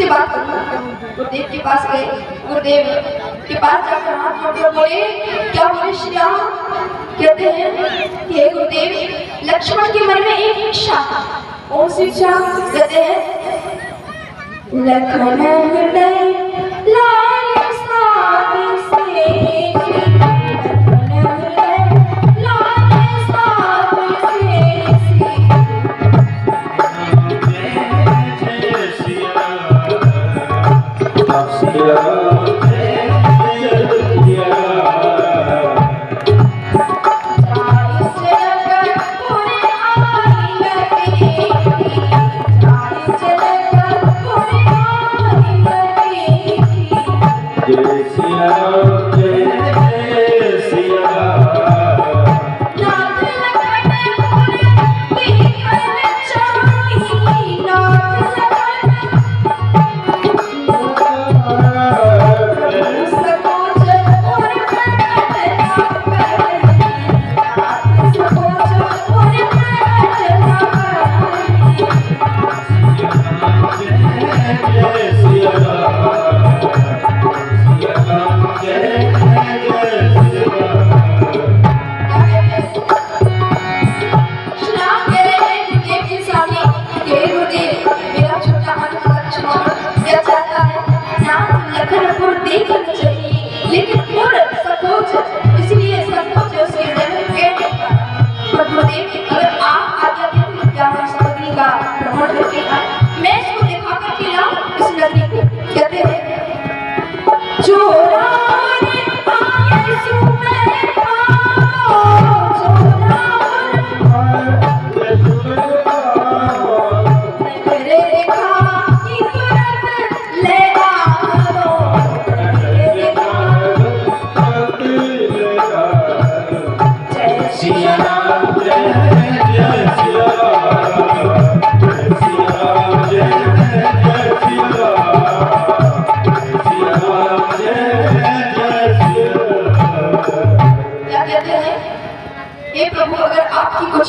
से बात करूं। गुरुदेव के पास गए, गुरुदेव के पास जाकर हाथ जोड़कर बोले, क्या बोले श्री राम? कहते हैं कि हे गुरुदेव, लक्ष्मण के मन में एक इच्छा, कौन सी इच्छा? कहते हैं लखन हृदय लाल साबी से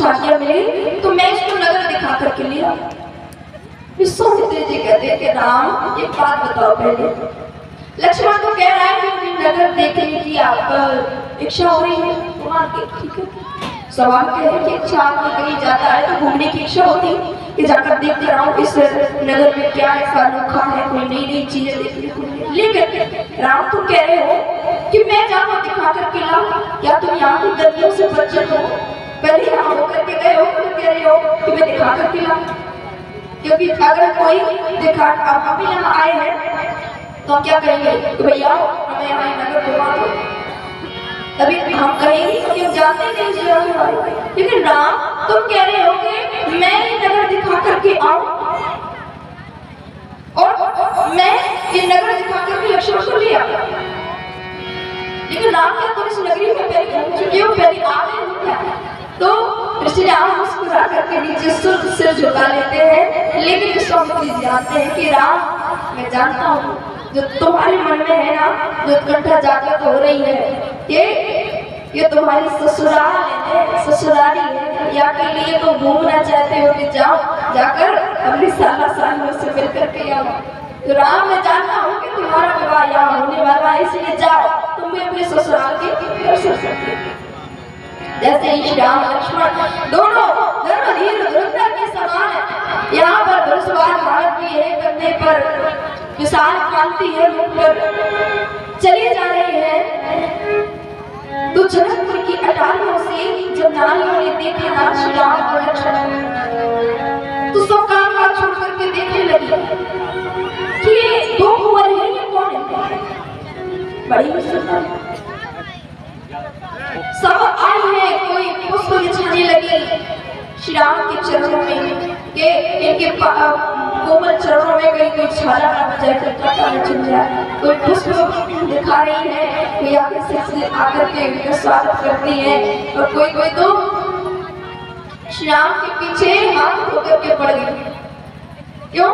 आज्ञा मिले तो मैं इसको नगर दिखा करके लिया। विश्वामित्र जी कहते हैं कि राम एक बात बताओ पहले। लक्ष्मण तो कह रहा है कि नगर देखने की आपका इच्छा हो रही है, तुम्हारी ठीक है। सवाल क्या है कि इच्छा आपको कहीं जाता है तो घूमने की इच्छा होती है कि जाकर देख कर आऊं इस नगर में क्या ऐसा अनोखा है, कोई नई नई चीजें देखने को मिले। लेकिन राम तुम कह रहे हो कि मैं जाऊं दिखा करके लाऊं, क्या तुम यहाँ की गलियों से परिचित हो? पहले यहाँ होकर के गए हो, तुम कह रहे हो कि मैं दिखा करके लाऊं? क्योंकि अगर कोई दिखा, अब हम यहाँ आए हैं तो हम क्या कहेंगे कि भैया हमें यहाँ नगर घुमा दो, तभी हम कहेंगे कि हम जानते नहीं इस जगह के बारे में। लेकिन राम तुम कह रहे हो कि मैं ये नगर दिखा करके आऊं और मैं ये नगर दिखा करके लक्ष्मण को ले आऊं। लेकिन राम क्या तुम इस नगरी में पहले घूम चुके हो, पहले आ गए हो क्या? तो ऋषि राम मुस्कुरा करके नीचे सिर झुका लेते हैं। लेकिन विश्वामित्र जानते हैं कि राम मैं जानता हूँ जो तुम्हारे मन में है ना, जो उत्कंठा जागृत हो रही है, ये तुम्हारी ससुराल है, ससुराली है, या के लिए तो घूमना चाहते हो कि जाओ जाकर अपनी साला सालियों से मिल करके आओ। तो राम मैं जानता हूँ कि तुम्हारा विवाह यहाँ होने वाला है, इसलिए जाओ तुम भी अपने ससुराल के दर्शन सकते हो। जैसे ही श्री राम लक्ष्मण दोनों धर्मधीर दुर्गा के समान है। यहाँ पर धनुषवार भारत की है, कंधे पर विशाल कांति है, मुख पर चली जा रही है। तो जनकपुर की अटारियों से जब नारियों ने देखा ना श्री राम और लक्ष्मण, तो सब काम काज छोड़ करके देखने लगी कि ये दो कुंवर है, ये कौन है? बड़ी मुश्किल सब आए हैं, कोई पुष्प बिछाने लगी श्री राम के चरणों में, के इनके कोमल चरणों में कोई छाला ना बजाए, कोई कटा न चुन जाए, कोई पुष्प दिखा रही है, कोई आगे से आकर के उनका स्वागत करती है, और कोई कोई तो श्री राम के पीछे हाथ धोकर के पड़ गई। क्यों?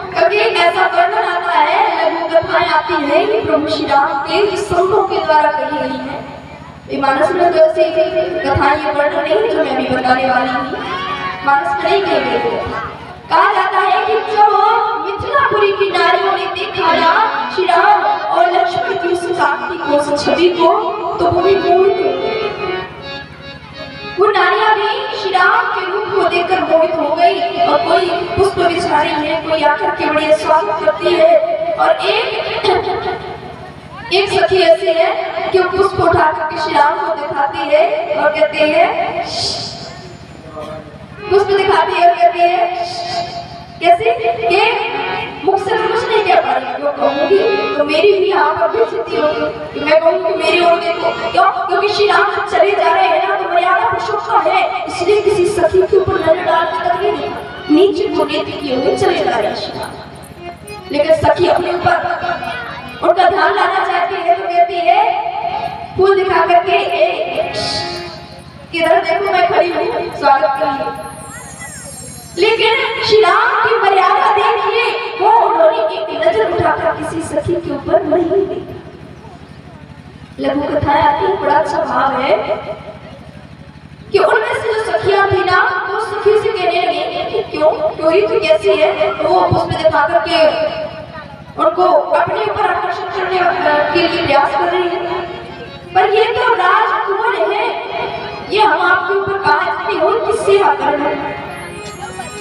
क्योंकि ऐसा वर्णन आता है, लघु कथाएं आती है कि प्रभु श्री राम के संतों के द्वारा कही गई है। मानस में तो ऐसी कथाएं ये वर्णन नहीं जो मैं अभी बताने वाली हूँ, मानस में नहीं कही गई। कहा जाता है कि जब मिथिलापुरी की नारियों ने देखा ना श्री राम और लक्ष्मण की उस कांति को, उस छवि को, तो वो भी मोहित हो गई। वो नारियां भी श्री राम के रूप को देखकर मोहित हो गई। और कोई पुष्प बिछा रही है, कोई आकर के बड़े स्वागत करती है, और एक सखी ऐसी है कि वो पुष्प उठा करके श्री राम को दिखाती है और कहती है, पुष्प दिखाती है और कहती है कैसे कि मुख से कुछ नहीं कह पा रही, क्यों कहूंगी तो मेरी भी यहाँ पर बेइज्जती होगी कि मैं कहूंगी कि मेरी ओर देखो। क्यों? क्योंकि श्री राम जब चले जा रहे हैं ना तो मर्यादा पुरुषोत्तम है, इसलिए किसी सखी के ऊपर नजर डालने तक नहीं, नीचे को नीति किए हुए चले जा रहे हैं श्री राम। लेकिन सखी अपने ऊपर उनका ध्यान लाना चाहती है तो कहती है फूल दिखा करके, किधर देखो मैं खड़ी हूँ स्वागत कर रही। लेकिन श्री राम की मर्यादा देखिए, वो उन्होंने एक नजर उठाकर किसी सखी के ऊपर नहीं देखा। लघु कथाएं आती है, बड़ा अच्छा भाव है कि उनमें से जो सखियां थी ना, वो सखी से कहने लगी कि क्यों क्योरी तू कैसी है, तो वो पुष्प दिखा करके उनको अपने ऊपर आकर्षित करने के लिए प्रयास कर रही है। पर ये तो राजकुमार है, ये हम आपके ऊपर कहा इतनी हो किससे आकर है।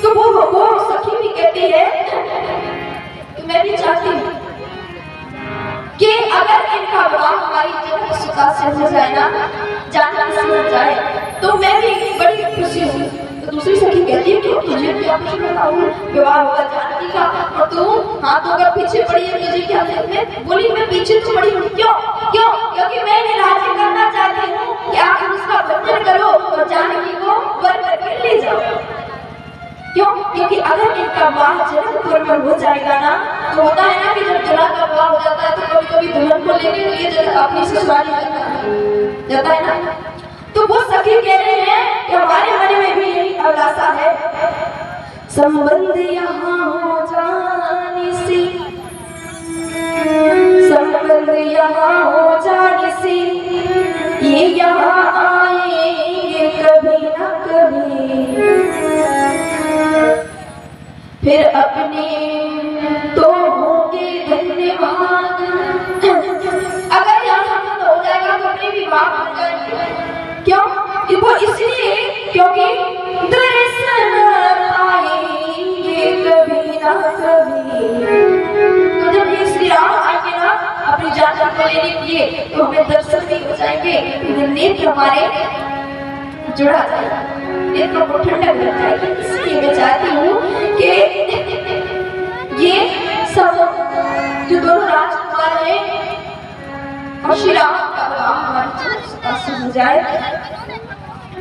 तो वो सखी भी कहती है कि मैं भी चाहती हूँ कि अगर इनका विवाह हमारी जनक सुता से हो जाए ना, जानकी से हो जाए, तो मैं भी बड़ी खुशी हूँ। तो दूसरी सखी कहती है कि तुझे क्या खुशी बताऊँ, विवाह होगा जानकी का और तू हाथों का पीछे पड़ी है, तुझे क्या? मैं बोली मैं पीछे तो पड़ी हूँ। क्यों? क्यों? क्योंकि मैं इन्हें राजी करना चाहती हूँ कि आप उसका बंधन करो और जानकी को वर करके ले जाओ। क्यों? क्योंकि अगर इनका विवाह जनकपुर में हो जाएगा ना, तो होता है ना कि जब दुल्हा का विवाह हो जाता है तो कभी कभी दुल्हन को लेने के लिए अपनी ससुराल जाता है ना। तो वो सखी कह रहे हैं कि हमारे मन में भी यही अभिलाषा है, संबंध यहाँ हो जाने से, संबंध यहाँ हो जाने से ये यहाँ आएंगे कभी न कभी, फिर अपने तो होंगे धन्यवाद। अगर यहाँ संबंध हो जाएगा तो अपने भी माफ हो जाएंगे। क्यों? वो इसलिए क्योंकि दर्शन पाएंगे कभी ना कभी। तो जब ये श्री राम आएंगे ना अपनी जानकी को लेने के लिए, तो हमें दर्शन भी हो जाएंगे, नेत्र हमारे जुड़ा जाएगा, नेत्रों को ठंडक मिल जाएगी। इसलिए मैं चाहती हूँ कि ये सब जो दोनों राजकुमार हैं और श्री राम का विवाह हो जाए,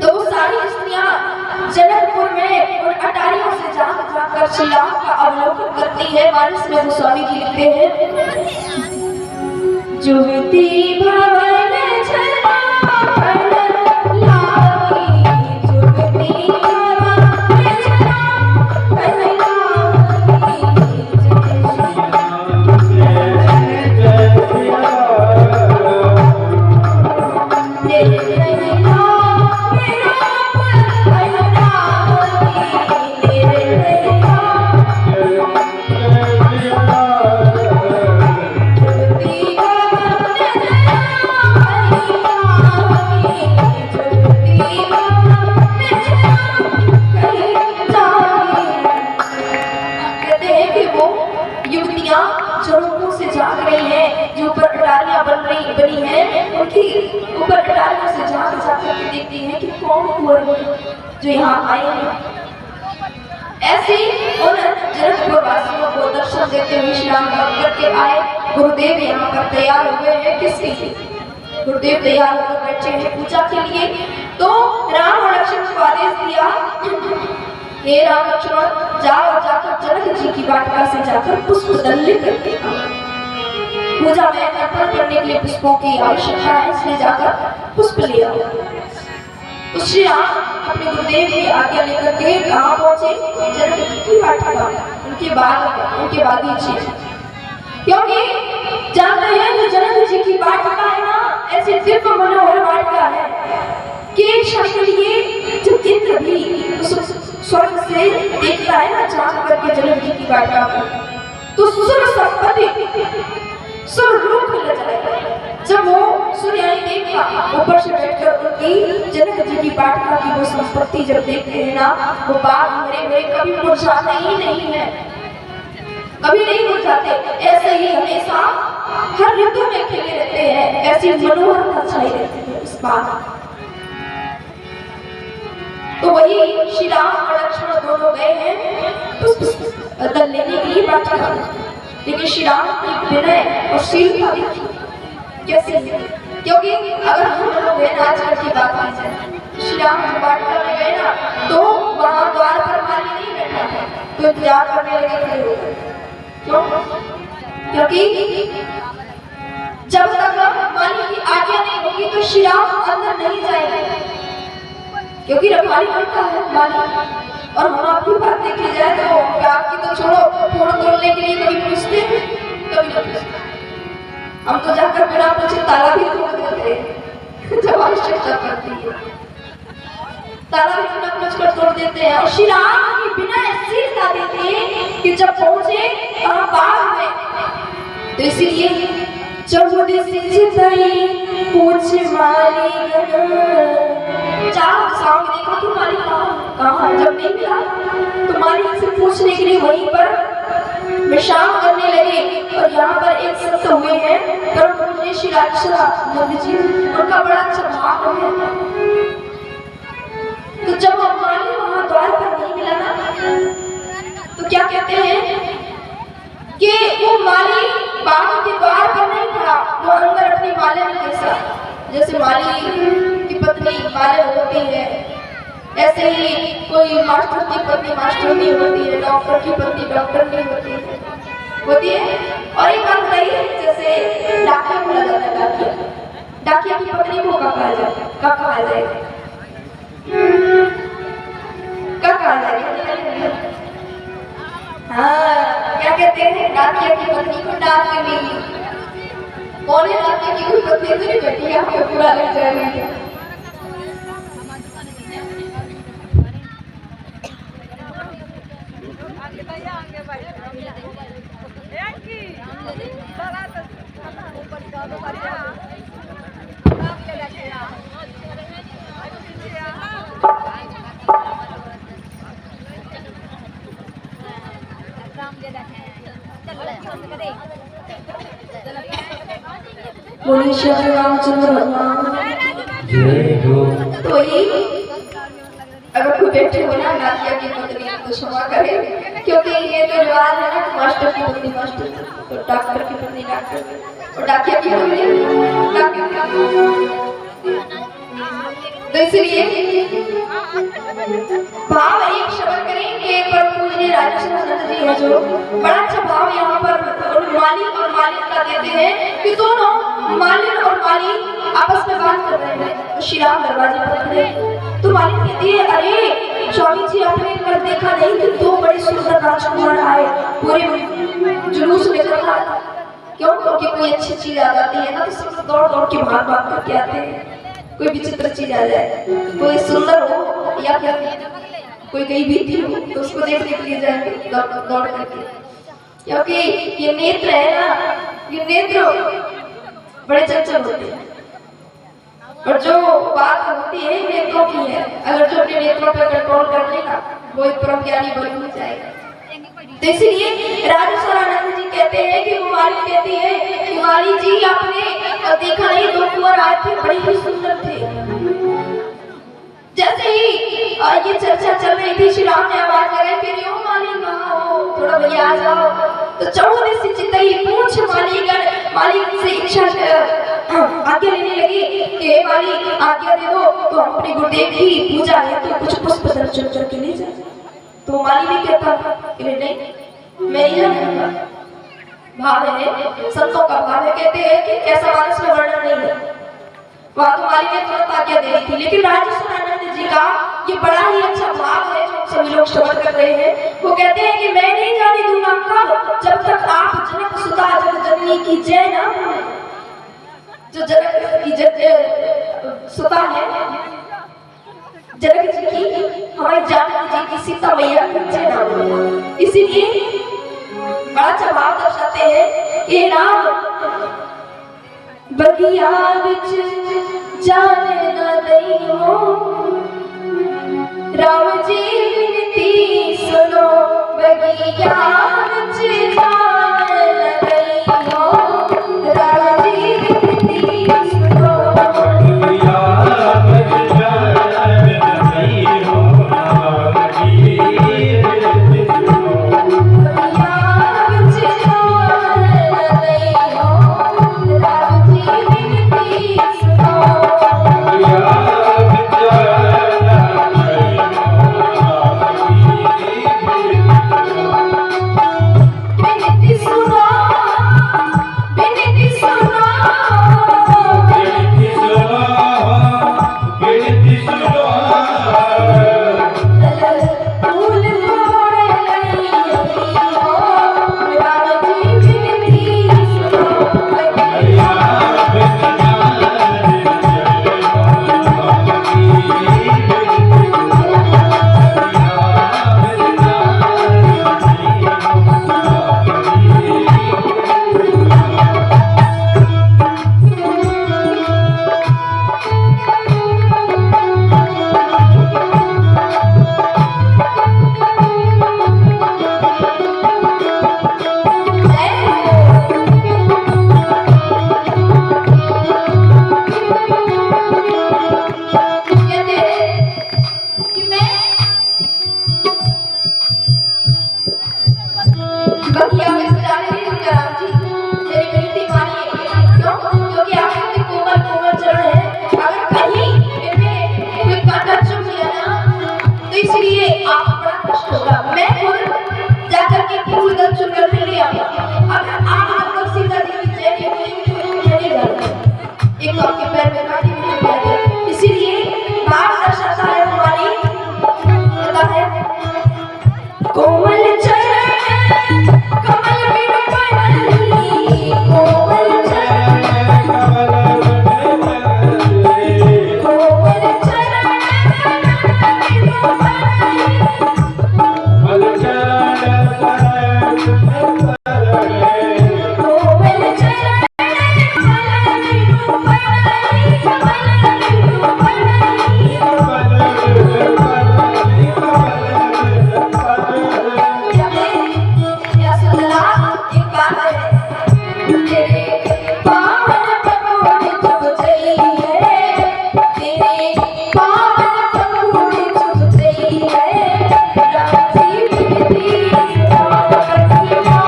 तो वो सारी स्त्रियां जनकपुर में उन अटारियों से जाकर श्री राम का अवलोकन करती है। मानस में गोस्वामी जी लिखते हैं, जुवती भवन बनी है, उनकी ऊपर अटारियों से झांक के देखती हैं कि कौन कुंवर जो यहाँ आए हैं। ऐसे उन जनकपुर वासियों को दर्शन देते हुए श्री राम करके आए। गुरुदेव यहाँ पर तैयार हो गए हैं, किसके लिए? गुरुदेव तैयार होकर बैठे हैं पूजा के लिए। तो राम और लक्ष्मण को आदेश दिया, हे राम लक्ष्मण जाओ, जाकर जनक जी की वाटिका से जाकर पुष्प दलित करके पूजा में अर्पण करने के लिए पुष्पों की आवश्यकता है, इसलिए जाकर पुष्प ले आओ। तो श्री राम अपने गुरुदेव की आज्ञा लेकर के कहाँ पहुंचे? जनक जी की वाटिका, उनके बागीचे। क्योंकि जानते हैं जो जनक जी की वाटिका है ना, ऐसी दिव्य मनोहर वाटिका है कि एक क्षण के लिए जो इंद्र भी उस स्वर्ग से देखता है ना, झांक करके जनक जी की वाटिका को, तो सुर संपत्ति सुर रूप मिल जाएगा। जब वो सूर्य देखा ऊपर से बैठकर उनकी जनक जी की बाटला की वो संपत्ति जब देखते हैं ना, वो बाग हरे भरे कभी मुरझाते ही नहीं है, कभी नहीं मुरझाते, ऐसे ही हमेशा हर ऋतु में खिले रहते हैं, ऐसी मनोहरता छाई रहती है इस बाग। तो वही श्री राम और लक्ष्मण दोनों गए हैं पुष्प दल लेने के लिए बाटला, लेकिन श्री राम की विनय और शीलता देखी कैसे है। क्योंकि अगर हम लोग आजकल की बात की जाए, श्री राम जब बाटला में गए ना तो वहां द्वार पर माली नहीं बैठा था, तो इंतजार करने लगे खड़े हो गए। क्यों? क्योंकि जब तक माली की आज्ञा नहीं होगी तो श्री राम अंदर नहीं जाएंगे, क्योंकि रखवाली करता है माली। और हम आपकी बात देखी जाए तो आपकी तो छोड़ो, फोड़ तोड़ने के लिए कभी पूछते कभी नहीं पूछते, हम तो जाकर बिना पूछे ताला भी तोड़ देते हैं जब आवश्यकता पड़ती है, ताला भी बिना पूछकर तोड़ देते हैं। और श्री राम की बिना शीलता देते कि जब पहुंचे बाग में, तो इसीलिए पूछ माली चार दिशाओं में देखा कि माली कहाँ, जब नहीं मिला तो माली से पूछने के लिए वहीं पर विश्राम करने लगे। और यहाँ पर एक संत हुए हैं परम पूज्य श्री राजशरानंद जी, उनका बड़ा अच्छा भाव है। तो जब माली वहां द्वार पर नहीं मिला ना, तो क्या कहते हैं कि वो माली बाग के द्वार पर नहीं खड़ा, वो अंदर अपनी मालिन के साथ, जैसे माली की पत्नी मालिन होती है, ऐसे ही कोई मास्टर की पत्नी मास्टर नहीं होती है, डॉक्टर की पत्नी डॉक्टर नहीं होती है। और एक बात बताइए, जैसे डाकिया बोला जाता है, डाकिया की पत्नी को क्या कहा जाएगा, क्या कहा जाएगा, क्या कहा जाएगा? हाँ, क्या कहते हैं, डाकिया की पत्नी को डाकनी। कौन है डाकिया की कोई पत्नी तो नहीं बैठी, आपको पूरा लग जाएगा। बोलिए श्री रामचंद्र भगवान। तो ये अगर कोई बैठे हो ना डाकिया की पत्नी तो क्षमा करे, क्योंकि ये तो रिवाज है ना, मास्टर की पत्नी मास्टर, तो डॉक्टर की पत्नी डॉक्टर, और डाकिया की पत्नी डाकिया। तो इसलिए भाव एक शब्द करेंगे, परम पूज्य राजशरानंद जी है जो बड़ा अच्छा भाव यहाँ पर माली और मालिक का देते हैं कि दोनों मालिन और माली आपस में बात कर रहे हैं। तो श्री राम दरवाजे पर खड़े, तो मालिक कहती है, अरे स्वामी जी आपने कल देखा नहीं कि दो बड़े सुंदर राजकुमार आए, पूरे जुलूस लेकर आ। क्यों? क्योंकि कोई अच्छी चीज आ जाती है ना तो सब दौड़ दौड़ के भाग भाग करके आते हैं। कोई विचित्र चीज आ जाए, कोई सुंदर हो या फिर कोई कहीं बीती हो तो उसको देखने के लिए जाएंगे दौड़ करके, क्योंकि ये नेत्र है ना, ये नेत्र बड़े चंचल होते हैं। और जो बात होती है नेत्रों की है, अगर जो अपने नेत्रों पर कंट्रोल कर लेगा वो एक परम ज्ञानी बन हो जाएगा। तो इसलिए राजशरानंद जी कहते हैं कि माली कहती है कि माली जी आपने देखा नहीं, दो कुंवर आए थे, बड़े ही सुंदर थे। जैसे ही ये चर्चा चल रही थी, श्री राम ने आवाज लगाई कि रे माली कहाँ हो, थोड़ा भैया आ जाओ। तो चौधरी से चितई पूछ मालिक से इच्छा आज्ञा लेने लगी कि माली आज्ञा दे दो तो हम अपने गुरुदेव की पूजा है तो कुछ पुष्प दर्शन करके ले जाए। तो माली भी कहता कि नहीं मैं नहीं जानूंगा। भाव है, संतों का भाव है, कहते हैं कि ऐसा मानस में वर्णन नहीं है। वहां तो माली ने तुरंत आज्ञा दे दी थी, लेकिन राजशरानंद जी का ये बड़ा ही अच्छा भाव है जो सभी लोग श्रवण कर रहे हैं। वो कहते हैं कि मैं नहीं जाने दूंगा कब, जब तक आप जनक सुता जग जननी की जय ना, जो जनक की सुता है जनक जी की, हमारी जानकी जी की, सीता मैया की जय ना। इसीलिए बड़ा अच्छा भाव दर्शाते हैं कि राम बगिया विच जाने न दईओ, राम जी विनती सुनो बगिया विच जाने न दईओ, राम जी विनती सुनो बगिया विच जाने न दईओ, राम जी विनती सुनो बगिया विच जाने न दईओ, राम जी विनती सुनो बगिया विच विनती सुनो विनती सुनो विनती सुनो फूल तोड़े लइयो, राम जी विनती सुनो बगिया विच जाने न दईओ, कहते हैं कि मैं बगिया में जाने नहीं दूंगा राम जी, मेरी विनती मानिए। क्यों? क्योंकि आपके इतने कोमल कोमल चरण है, अगर कहीं इनमें कोई कांटा चुभ गया ना तो इसलिए आपको बड़ा कष्ट होगा। मैं खुद जाकर के फूल दल चुनकर फिर ले आऊंगा। अगर आप मतलब सीता जी की जय नहीं बोलेंगे तो मैं नहीं डरता, एक तो आपके पैर में कांटे भी नहीं जाएंगे। इसीलिए भाव दर्शाता है हमारी, कहता है कोमल चरण कमल बिनु पड़ली, कोमल चरण कोमल चरण कमल बिनु पड़ली, कोमल चरण कमल बिनु पड़ली, कोमल चरण कमल बिनु पड़ली, कमल बिनु पड़ली। या सुनला एक बात है, तेरे पावन पगोड़े चुभ गई है, तेरे पावन पगोड़े चुभ गई है, राम जी विनती सुनो बगिया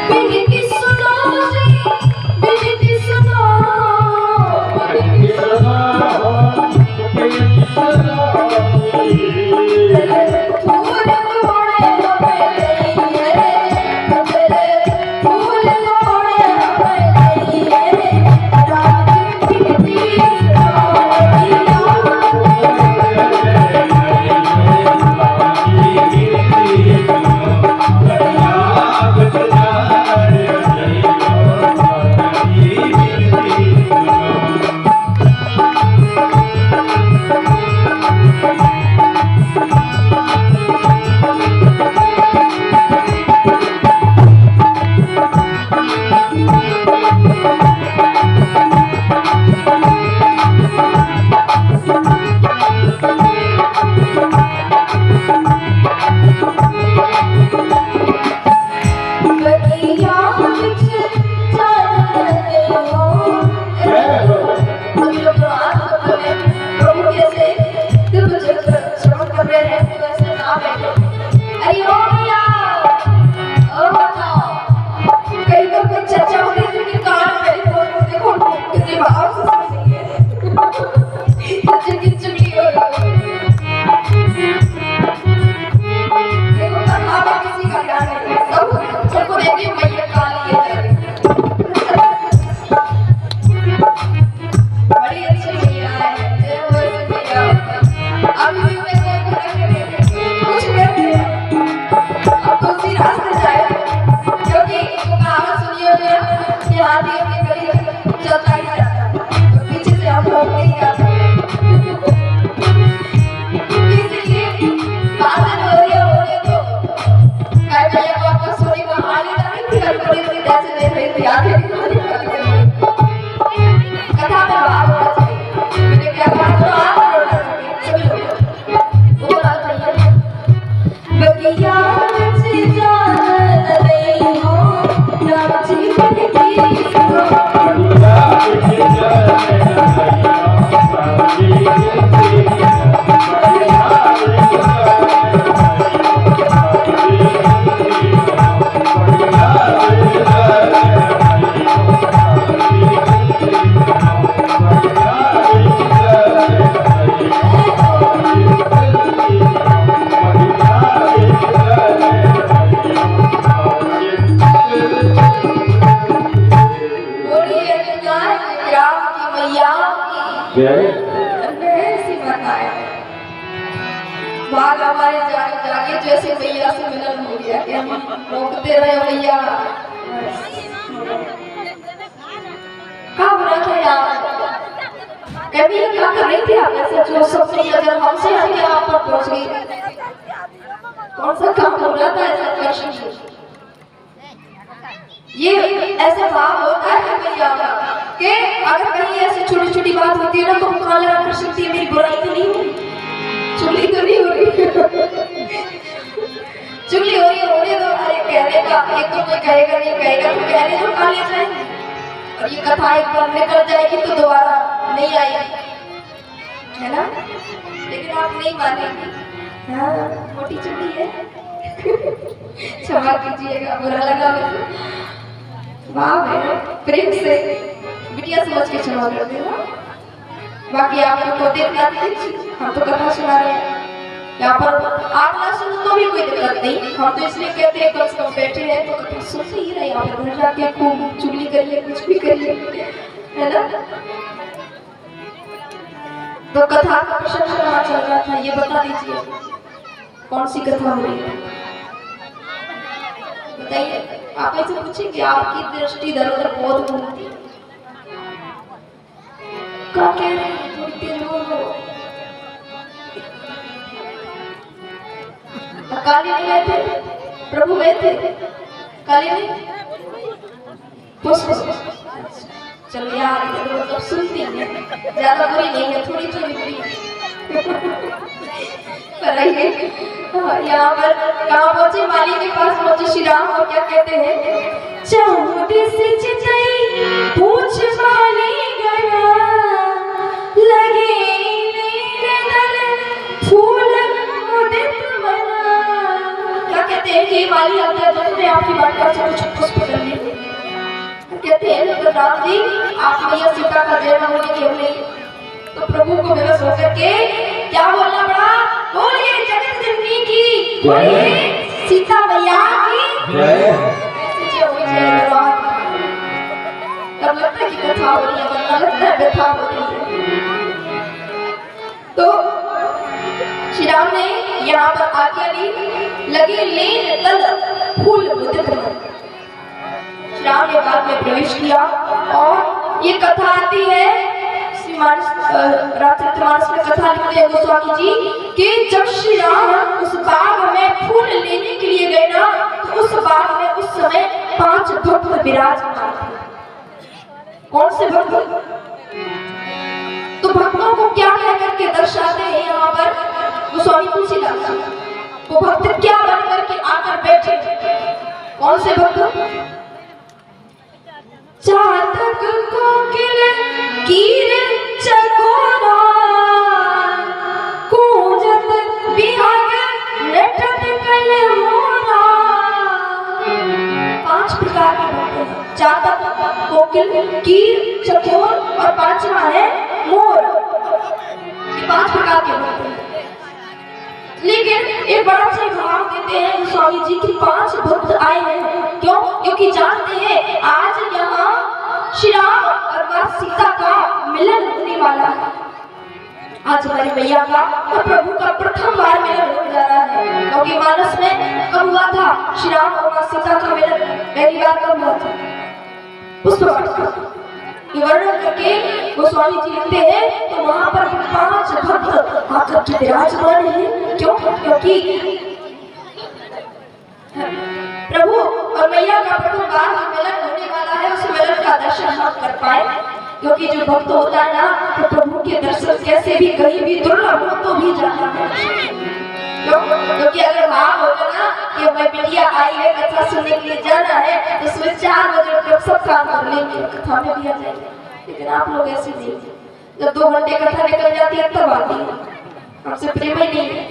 विनती सुनो जी, विनती सुनो विनती सुनो फूल तोड़े हमें लइए, फूल तोड़े हमें लइए, राम जी विनती सुनो बगिया बगिया विच जाने न दईओ। सभी लोग हाथ पकड़े प्रभु कैसे दिव्य चरित्र श्रवण कर रहे हैं, वैसे ना बैठे। अरे ओ भैया, ओ बताओ, कहीं तो कुछ चर्चा हो रही थी कि कान मेरे को देखो कितने भाव से सुन रही है, जिनकी चुगली हो रही है। भाग हमारे जागे जैसे मैया से मिलन हो गया कि हम रोकते रहे मैया। कब रखे यार कभी क्या कर रही थी आप ऐसे जो सब नजर हमसे हटके आप पर पहुंच गई। कौन सा काम हो रहा था ऐसा क्वेश्चन? ये ऐसा भाव होता है भैया कि अगर कहीं ऐसी छोटी छोटी बात होती है ना तो मुकाल कर सकती है मेरी बुराई तो नहीं हो रही, चुगली तो नहीं हो रही। चुगली हो रही है होने दो। अरे कहने का एक तो कोई कहेगा नहीं कहेगा तो कहने तो खा ले जाएंगे और ये कथा एक बार निकल जाएगी तो दोबारा नहीं आएगी, है ना? लेकिन आप नहीं मानेंगे। हाँ मोटी चुगली है। क्षमा कीजिएगा बुरा लगा मुझे। वाह प्रेम से बिटिया समझ के क्षमा कर देना। बाकी आप लोग को देखना हम तो कथा सुना रहे हैं यहाँ पर। आप ना सुनो तो भी कोई दिक्कत नहीं, हम तो इसलिए कहते हैं कम से कम बैठे हैं तो कथा सुन ही रहे। आप घर जाके खूब चुगली करिए कुछ भी करिए, है ना? तो कथा का प्रसंग कहाँ चल रहा था ये बता दीजिए, कौन सी कथा हो रही है बताइए। आप ऐसे पूछेंगे आपकी दृष्टि इधर उधर बहुत घूमती है, क्या कह रहे हैं? थोड़ी देर बोलो। काली नहीं गए थे, प्रभु गए थे, काली नहीं चलो यार मतलब सुनती है, ज्यादा बुरी नहीं है, थोड़ी थोड़ी बुरी कराइए। यहाँ पर कहाँ पहुंचे? माली के पास पहुंचे श्री राम और क्या कहते हैं? चौबीस चितई पूछ माली गया लगे फूल उदित बना। क्या कहते हैं कि माली आते तो मैं आपकी बात का से कुछ पुष्प कर लेंगे। कहते हैं तो राम जी आप मैया सीता का जन्म होने के लिए तो प्रभु को विवश होकर के क्या बोलना पड़ा? बोलिए जगत जननी की, बोलिए सीता मैया की जय। तब लगता है कि कथा हो रही है, वरना लगता है व्यथा हो रही है। तो श्री राम ने यहाँ पर आज्ञा ली लगे लेन तल फूल उदित बना। श्री राम ने बाग में प्रवेश किया और ये कथा आती है रामचरितमानस में कथा लिखते हैं गोस्वामी जी कि जब श्री राम उस बाग में फूल लेने के लिए गए ना तो उस बाग में उस समय 5 भक्त विराजमान थे। कौन से भक्त? तो भक्तों को क्या कह करके दर्शाते हैं यहाँ पर गोस्वामी तुलसीदास जी? वो भक्त क्या बन करके आकर बैठे? कौन से भक्त? चातक कोकिल कीर चकोरा कूंजत बिहाग नटत कल मोरा। 5 प्रकार के भक्त हैं, चातक कोकिल कीर चकोर और 5वां है मोर। ये 5 प्रकार के भक्त हैं। लेकिन एक बड़ा सा भाव देते हैं स्वामी जी की 5 भक्त आए हैं। क्यों? क्योंकि जानते हैं आज यहाँ श्री राम और मां सीता का मिलन होने वाला है। आज हमारी मैया का और प्रभु का प्रथम बार मिलन होने जा रहा है। क्योंकि मानस में कब हुआ था श्री राम और मां सीता का मिलन? पहली बार कब हुआ था? पुष्प वर्णन करके गोस्वामी जी लिखते हैं तो वहां पर 5 भक्त आकर के विराजमान है। क्यों? क्योंकि प्रभु और मैया का प्रथम बार मिलन होने वाला है, उस मिलन का दर्शन हम कर पाए। क्योंकि जो भक्त होता है ना तो प्रभु के दर्शन कैसे भी कहीं भी दुर्लभ हो तो भी जाता है। क्योंकि अगर भाव होगा ना कि मैं बिटिया आई है कथा सुनने के लिए जाना है तो सुबह 4 बजे उठकर सब काम कर लेंगे, कथा में भी आ जाएंगे। लेकिन आप लोग ऐसे नहीं, जब 2 घंटे कथा निकल जाती है तब आती है। हमसे प्रेम ही नहीं है,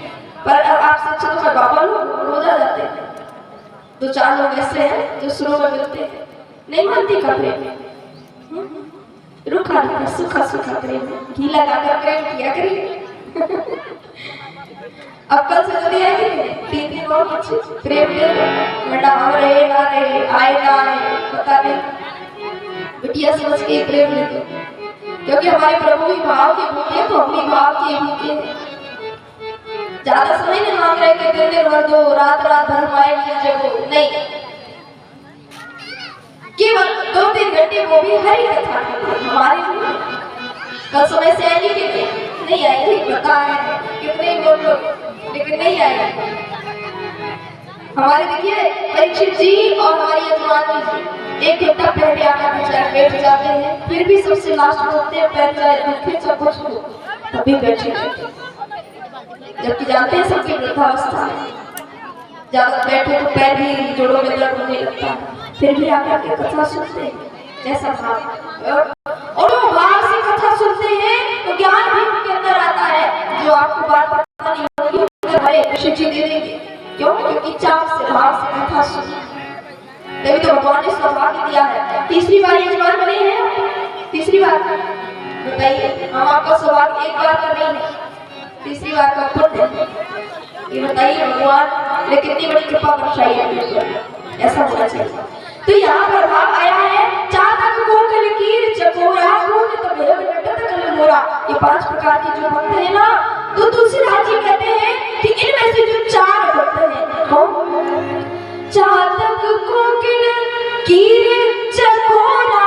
पर आपसे अच्छा तो मैं बाबा लोग रोज आ जाते हैं। 2-4 लोग ऐसे हैं जो शुरू में मिलते हैं, नहीं मानती का प्रेम, रूखा रूखा सूखा सूखा प्रेम, घी लगा कर प्रेम किया करिए। अब कल से जल्दी आएगी 3 दिन और कुछ प्रेम दे दो, बेटा हम रहे ना रहे, आए ना आए पता नहीं, बिटिया समझ के प्रेम ले दो, क्योंकि हमारे प्रभु भी भाव के भूखे तो हम भी भाव के भूखे हैं। ज्यादा समय नहीं मांग रहे कि दिन भर दो, रात रात भर माए जगो, नहीं, केवल 2-3 घंटे वो भी हरी कथा हमारे लिए। कल समय से आएगी कि नहीं आएगी पता है, कितने ही बोल लो लेकिन नहीं आएगी। हमारे देखिए परीक्षित जी और हमारी यजमानी जी 1 घंटा पहले आकर बेचारे बैठ जाते हैं, फिर भी सबसे लास्ट में होते हैं पैर चाहे दुखे सब कुछ हो तभी बैठे रहते, जबकि जानते हैं सबकी वृद्धावस्था है, ज्यादा बैठे तो पैर भी जोड़ों में दर्द होने लगता है, फिर भी आकर के कथा सुनते हैं जैसा भाव, और वो भाव से कथा सुनते हैं तो ज्ञान भी उनके अंदर आता है, जो आपको बात पता नहीं होगी शिव जी दे देंगे। क्यों? क्योंकि चाव से भाव से कथा सुनी, तभी तो भगवान ने सौभाग्य दिया है। तीसरी बार यजमान बने हैं, तीसरी बार बताइए, हम आपका सौभाग्य 1 बार का नहीं है, तीसरी बार का पुण्य, ये बताइए भगवान ने कितनी बड़ी कृपा बरसाई है, ऐसा होना चाहिए। तो यहाँ पर भाव आया है, चातक कोकिल कीर चकोरा रोग तब लटत कल मोरा, ये 5 प्रकार के जो भक्त है ना, तो तुलसीदास जी कहते हैं कि इनमें से जो 4 भक्त हैं, चातक कोकिल कीर चकोरा,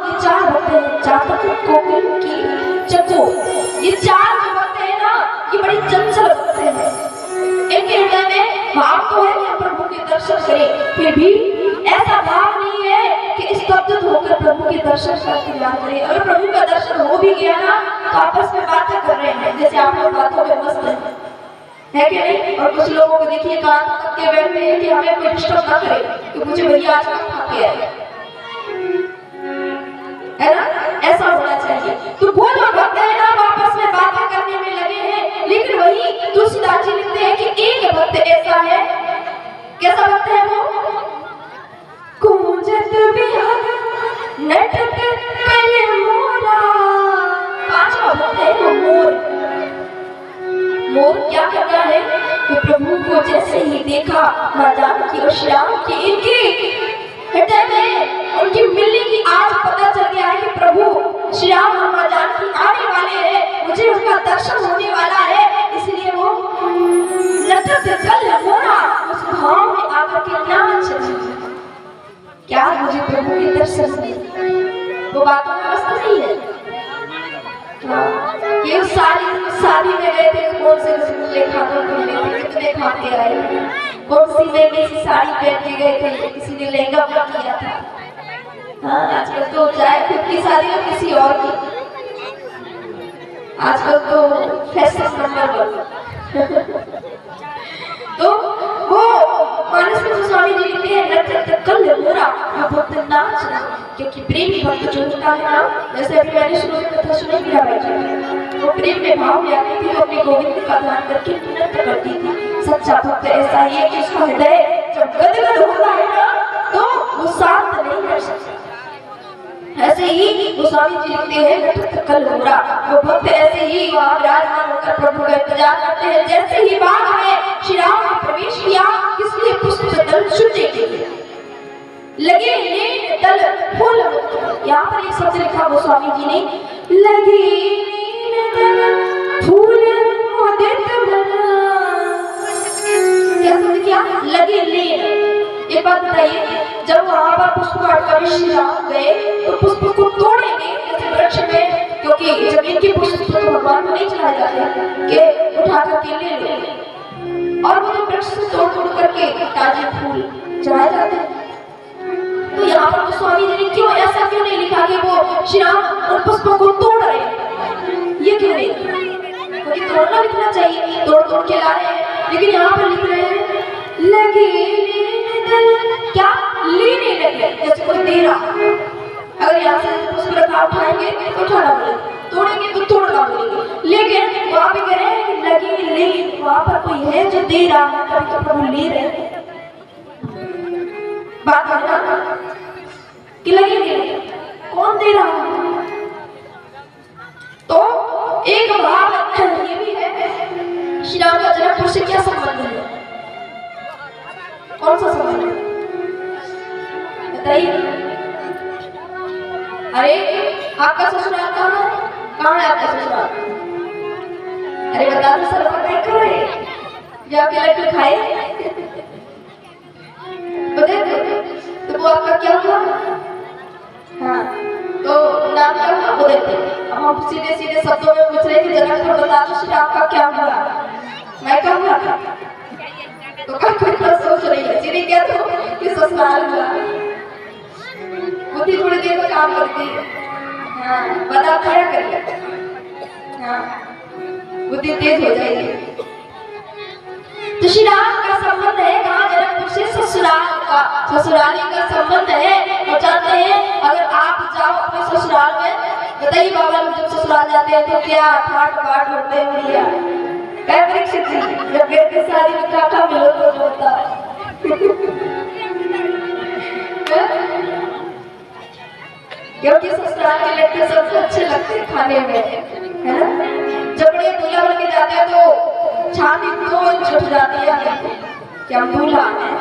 ये 4 भक्त हैं, चातक कोकिल कीर चकोर, ये 4 जो भक्त है ना, ये बड़ी चंचल भक्त है। इनके हृदय में भाव तो है कि हम प्रभु के दर्शन करें, फिर भी ऐसा भाव नहीं है कि स्तब्ध होकर प्रभु के दर्शन करते जा करें। अगर प्रभु का दर्शन हो भी गया ना तो आपस में बातें कर रहे हैं, जैसे आप लोग बातों में मस्त है कि नहीं। और कुछ लोगों को देखिए कान तक के बैठे हैं कि हमें कोई डिस्टर्ब ना करे कि मुझे भैया आज कब खा के आए, है ना, ऐसा होना चाहिए। तो वो जो भक्त है ना आपस में बातें करने में लगे हैं, लेकिन वही तुलसीदास जी लिखते हैं कि एक भक्त ऐसा है, कैसा भक्त है वो, कूंजत बिहार नटत कल मोरा, 5वां भक्त है वो मोर। मोर क्या करना है कि प्रभु को जैसे ही देखा मां जानकी और श्री राम की इनकी हृदय में उनकी मिलने की आज पता चल गया है कि प्रभु श्री राम और मां जानकी आने वाले हैं, मुझे उनका दर्शन होने वाला है, इसलिए वो नटत कल मोरा उस भाव में आकर के क्या क्या मुझे प्रभु के दर्शन से, वो बातों में मस्त नहीं है। ये शादी में गए थे, कौन से रसगुल्ले खाते थे, कितने खाते आए, कौन सी महंगी सी साड़ी पहन के गए थे, किसी ने लहंगा भी किया था। हाँ, आजकल तो चाहे खुद की शादी हो किसी और की, आजकल तो फैशन नंबर 1। तो वो मानस में स्वामी जी लिखते हैं नटत कल मोरा, वो भक्त नाच, क्योंकि प्रेमी भक्त जो होता है ना, जैसे अभी मैंने शुरू में कथा सुनी मीरा बाई जी, वो प्रेम में भाव में आती थी, वो अपने गोविंद का ध्यान करके नृत्य करती थी। सच्चा भक्त ऐसा ही है कि उसका हृदय जब गदगद होता है ना तो वो शांत नहीं कर सकता। ऐसे ही गोस्वामी जी लिखते हैं नटत कल मोरा, वो भक्त ऐसे ही वहाँ विराजमान होकर प्रभु का इंतजार करते हैं। जैसे ही बाग में श्री राम ने प्रवेश किया, किसलिए पुष्प दल चुनने के लिए लगे नील दल फूल, यहाँ पर एक शब्द लिखा गोस्वामी जी ने, लगे नील दल फूल मोदित मन, क्या शब्द किया, लगे नील। एक बात बताइए, जब वहां पर पुष्प काटकर श्री राम गए तो पुष्प को तोड़ेंगे जैसे वृक्ष में, क्योंकि जब इनके पुष्प तो भगवान को नहीं चढ़ाए जाते कि उठा करके ले लो, और वो तो वृक्ष से तोड़ तोड़ करके ताजे फूल चढ़ाए जाते हैं। तो यहाँ पर गोस्वामी जी ने क्यों ऐसा क्यों नहीं लिखा कि वो श्री राम उन पुष्पों को तोड़ रहे हैं, ये क्यों नहीं, क्योंकि तोड़ना लिखना चाहिए, तोड़ तोड़ के ला रहे हैं, लेकिन यहाँ पर लिख रहे हैं लगे क्या लेने लगे, जैसे कोई दे रहा, अगर यहाँ से पुष्प रखा उठाएंगे तो उठाना बोले, तोड़ेंगे तो तोड़ना बोलेंगे, लेकिन वहां पे कह रहे हैं कि लगी लेकिन वहां पर कोई है जो दे रहा है, तभी तो प्रभु ले रहे हैं। बात है ना कि लगी नहीं, कौन दे रहा है? तो एक भाव ये भी है, श्री राम का जनकपुर से क्या संबंध है? कौन सा संबंध है बताइए? अरे आपका ससुराल कहाँ है? कहाँ है आपका ससुराल? अरे बता दो सर, क्या कर रहे हैं? जो आपके लड्डू खाए तो वो आपका क्या हुआ? हाँ, तो नाम क्या हुआ वो देते। अब हम सीधे सीधे शब्दों में पूछ रहे थे, जनकपुर बता दो श्री आपका क्या हुआ? मैं क्या हुआ? तो कोई तो सोच रही है सीधे क्या तो कि ससुराल हुआ। बुद्धि थोड़ी देर में काम करती है। हाँ, बता खाया करिए। हाँ, बुद्धि तेज हो जाएगी। तो श्री राम का संबंध है कहाँ? जनकपुर से ससुराल का, ससुराली का संबंध है। और जानते हैं अगर आप जाओ अपने ससुराल में, बताइए बाबा लोग जब ससुराल जाते हैं तो क्या ठाट बाट होते हैं भैया? क्या परीक्षित जी जब कहते शादी में काका मिलो तो होता है क्योंकि ससुराल के लड़के सबसे अच्छे लगते हैं खाने में, है ना? जब बड़े दूल्हा बन के जाते हैं तो छाती 2 इंच उठ जाती है कि हम दूल्हा हैं।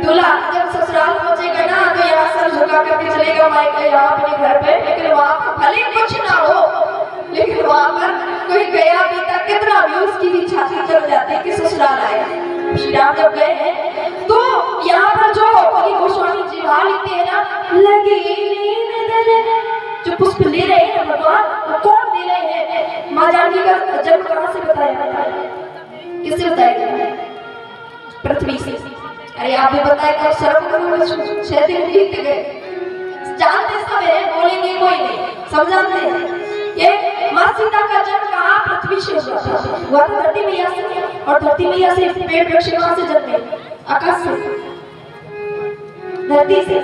दूल्हा जब ससुराल पहुंचेगा ना तो यहाँ सर झुका करके चलेगा मायके यहाँ अपने घर पे, लेकिन वहाँ पर भले कुछ ना हो, लेकिन वहाँ पर कोई गया भी तक कितना भी उसकी भी छाती चल जाती है कि ससुराल आया। श्री राम जब गए हैं तो यहाँ पर जो गोस्वामी जी वहाँ लिखते हैं ना, लगी जो पुष्प ले रहे हैं ना भगवान, वो कौन दे रहे हैं? माँ जानकी का जन्म कहाँ से बताया? किससे बताया? पृथ्वी से। अरे आप भी बताए कब सर्व 6 दिन बीत गए। जानते सब है, बोलेंगे कोई नहीं, सब जानते हैं। ये माँ सीता का जन्म कहाँ? पृथ्वी से हुआ था धरती मैया से, और धरती मैया से पेड़ वृक्ष कहाँ से जन्मे? आकाश से, धरती से।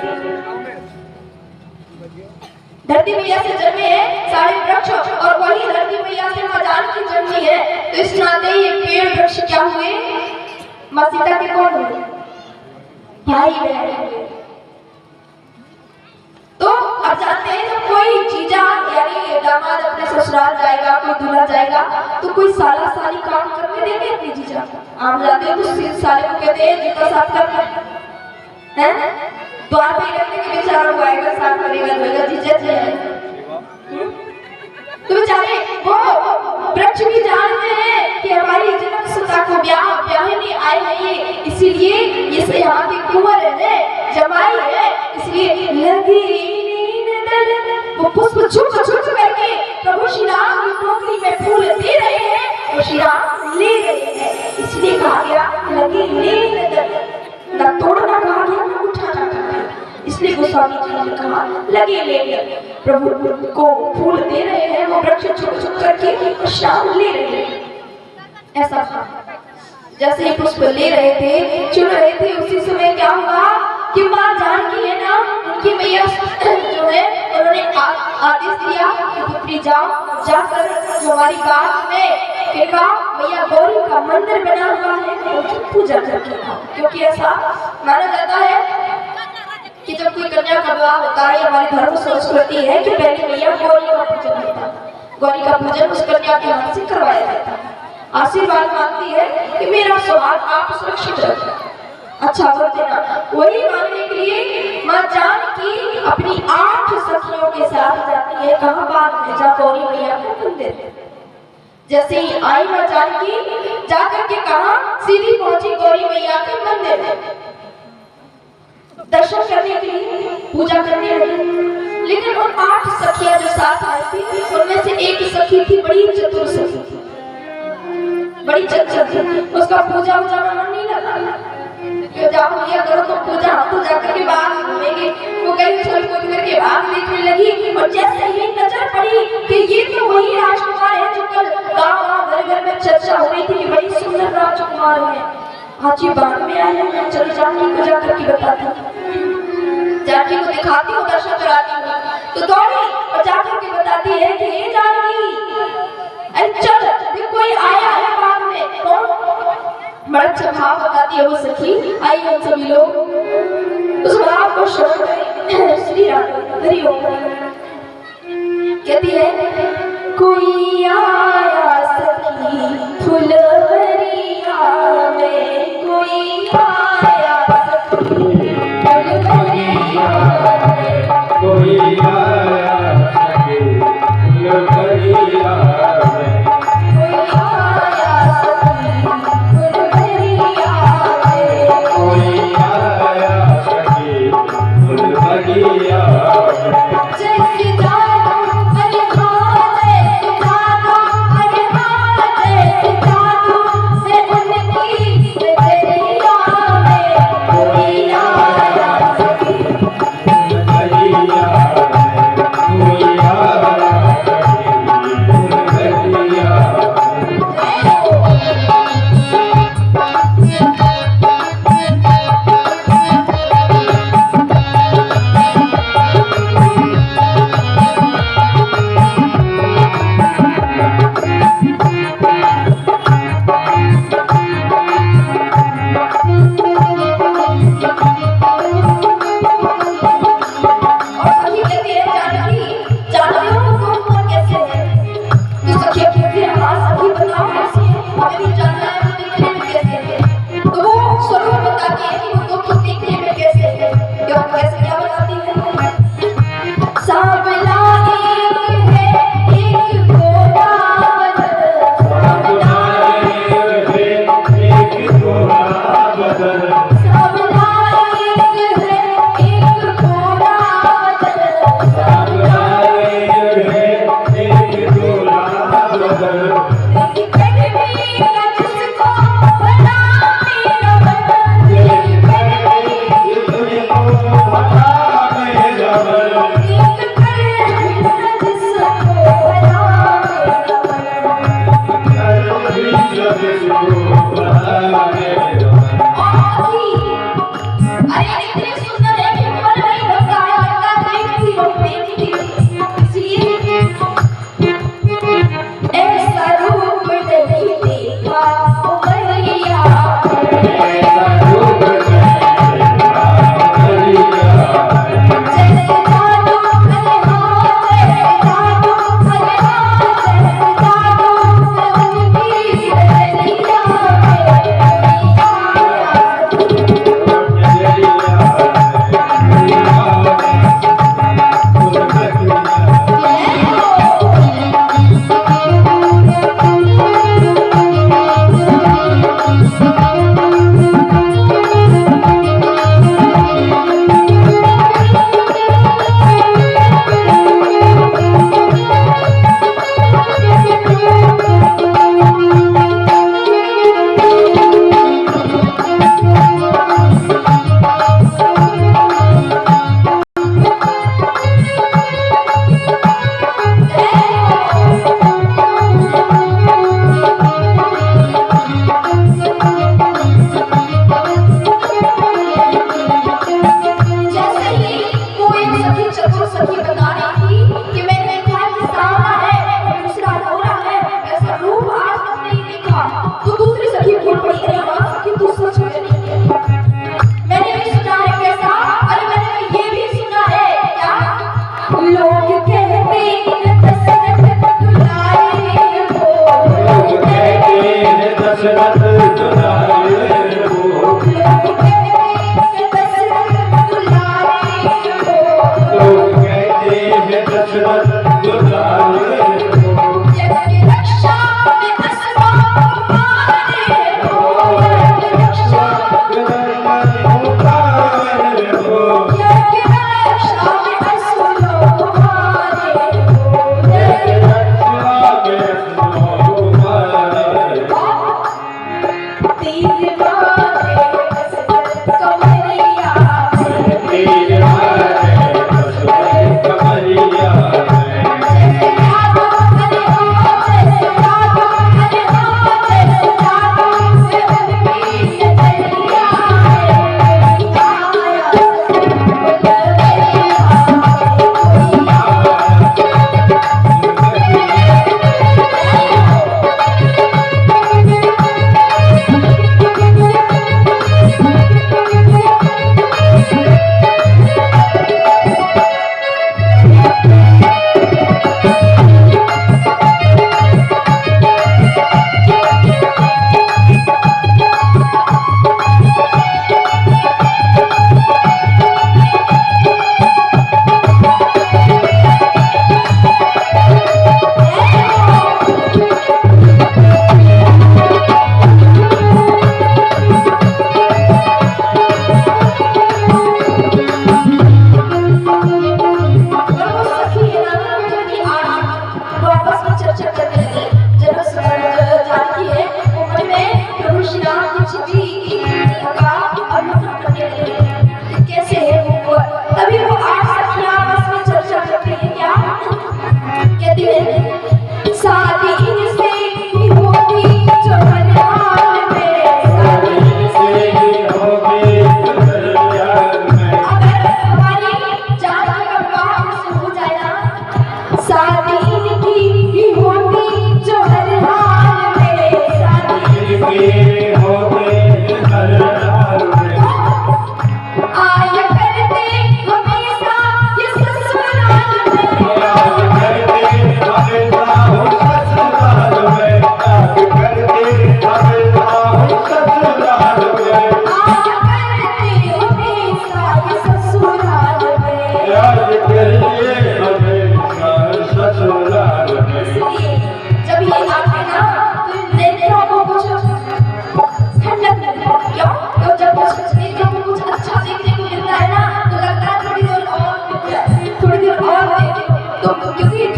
धरती मैया से जन्मे हैं सारे वृक्ष, और वही धरती मैया से माँ जानकी जन्मी है। तो इस नाते ये पेड़ वृक्ष क्या हुए? माँ सीता के कौन हुए? भाई बहन हुए। तो अब जानते हैं जब कोई जीजा यानी दामाद अपने ससुराल जाएगा, कोई दूल्हा जाएगा, तो कोई साला साली काम करके देंगे अपने जीजा को। आप जाते हो तो साले को कहते हैं जूता साफ कर, हैं? द्वार पे रहते कि बेचारा वो आएगा साफ करेगा धोएगा, जीजा जी है। तो बेचारे वो वृक्ष भी जानते हैं कि हमारी जनक सुता को ब्याहने आए हैं ये, इसीलिए ये यहाँ के कुंवर है, जमाई है, इसलिए लगी वो पुष्प छुप करके प्रभु श्री राम की टोकरी में फूल दे रहे हैं, और श्री राम ले रहे हैं। इसलिए कहा गया लगी ना तोड़ना कहा गया, ना उठाना कहा गया। इसलिए गोस्वामी जी ने कहा लगे ले प्रभु को फूल दे रहे हैं, वो वृक्ष छुप करके श्याम ले रहे हैं। ऐसा था जैसे ही पुष्प ले रहे थे, चुन रहे थे, उसी समय क्या हुआ कि माँ जानकी है ना, उनकी मैया जो है उन्होंने आदेश दिया कि पुत्री जाओ, जाकर जो हमारी बात में फिर कहा मैया गौरी का मंदिर बना हुआ है तो पूजा करके आओ। क्योंकि ऐसा माना जाता है कि जब कोई कन्या का विवाह होता है, हमारी धर्म संस्कृति है कि पहले मैया गौरी का पूजन होता है, गौरी का पूजन उस कन्या के हाथ से करवाया जाता है। आशीर्वाद मांगती है कि मेरा सुहाग आप सुरक्षित रखें, अच्छा कर देना। वही मांगने के लिए माँ जानकी अपनी 8 सखियों के साथ जाती है कहाँ? बाग में, जहाँ गौरी मैया का मंदिर। जैसे ही आई माँ जानकी, जाकर के कहा सीधी पहुंची गौरी मैया के मंदिर में दर्शन करने के लिए, पूजा करने लगी। लेकिन उन 8 सखियां जो साथ आई थी, उनमें से एक सखी थी बड़ी चतुर सखी, बड़ी चतुर थी। उसका पूजा में मन नहीं लगा, जाओ भैया करो तो पूजा, हम तो जाकर के बाहर घूमेंगे। वो गई उछल कूद करके बाहर देखने लगी, और जैसे ही नजर पड़ी कि ये तो वही राजकुमार है जो कल गाँव घर घर में चर्चा हो रही थी कि बड़ी सुंदर राजकुमार है, आज ये बाग में आए हैं, चलो जानकी को जाकर के बताती। जानकी को दिखाती हूँ, दर्शन कराती हूँ, तो दौड़ी और जाकर के बताती है कि ये जानकी, अरे चल भी कोई आया है बाद में। कौन? बड़ा अच्छा भाव बताती है वो सखी। आई हम सभी लोग उस भाव को श्रवण करें। श्री राम हरिओम। कहती है कोई आया सखी फुलवरिया में, कोई आया सखी फुलवरिया में, कोई आया सखी फुलवरिया में, कोई आया सखी फुलवरिया में, कोई आया सखी फुलवरिया में। जैसे जादू अरे हाँ, जैसे जादू अरे हाँ, जैसे जादू है उनकी नजरिया में, कोई आया सखी फुलवरिया में, कोई आया सखी फुलवरिया में। और सखी कहती है जानकी, जानती हो तुम कौन कैसे है? तो सखी कहती है हाँ सखी बताओ कैसे है, हमें भी जानना है वो दिखने में कैसे है। तो वो स्वरूप बताती है कि वो तो दिखने में कैसे है। क्यों कैसे क्या बताती है? सांवला एक है एक गोरा बदन, सांवला एक है एक गोरा बदन, सांवला एक है एक गोरा बदन, सांवला एक है एक गोरा बदन। तेरी पहली जिसको बना मेरा बदन, तेरी पहली तुझको बता मेरा मन, एक पहली जिसको बना मेरा बदन। कर भी जब तुझको बता मेरा मन। अरे इतने सुंदर है कि मन नहीं भरता है, लगता देखती हूँ देखती हूँ। इसलिए ऐसा रूप नहीं देखा उमरिया में, ऐसा रूप नहीं देखा उमरिया में। जैसे जादू अरे हाँ, जैसे जादू अरे हाँ, जैसे जादू है उनकी नजरिया में, कोई आया जैसे ही वो एक सखी चतुर सखी बता रही थी कि मैंने देखा है कि सांवला है और दूसरा गोरा है, ऐसा रूप आज तक नहीं देखा। तो दूसरी सखी बोल पड़ी अरे हाँ सखी तू सच में नहीं है, मैंने भी सुना है कैसा, अरे मैंने तो ये भी सुना है क्या, लोग कहते हैं दशरथ दुलारे हो, लोग कहते हैं दशरथ दुलारे हो, लोग कहते हैं दशरथ दुलारे हो, लोग कहते हैं दशरथ दुलारे हो। जग की रक्षा में असवार मारे हो, जग की रक्षा उतारे हो, जग की रक्षा में असुरों मारे हो, जग की तीर मारे दशरथ कमरिया में, तीर मारे दशरथ कमरिया में,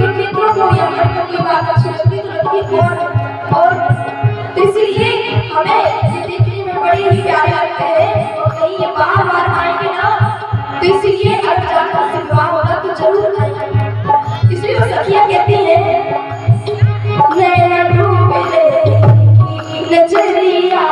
लोग मित्रों को या हमारे कोई बात अच्छी लगती तो लगती कौन और तो इसलिए हमें ये देखने में बड़ी ही प्यारे लगते हैं और कहीं ये बार आएंगे ना तो इसलिए अगर जाकर से विवाह होगा तो जरूर आएंगे। इसलिए वो सखियां कहती हैं नैना डूबे नजरिया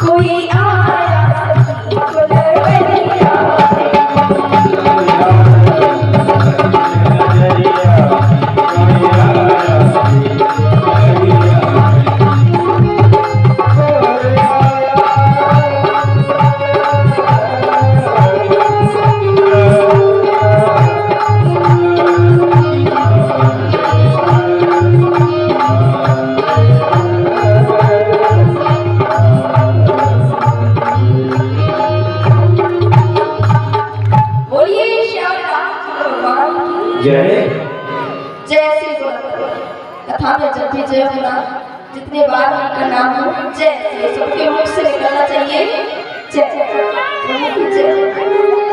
कोई आया जय जय श्री कथा में जब भी जय होना जितने बार उनका नाम हो जय सबके मुख से निकलना चाहिए जय जय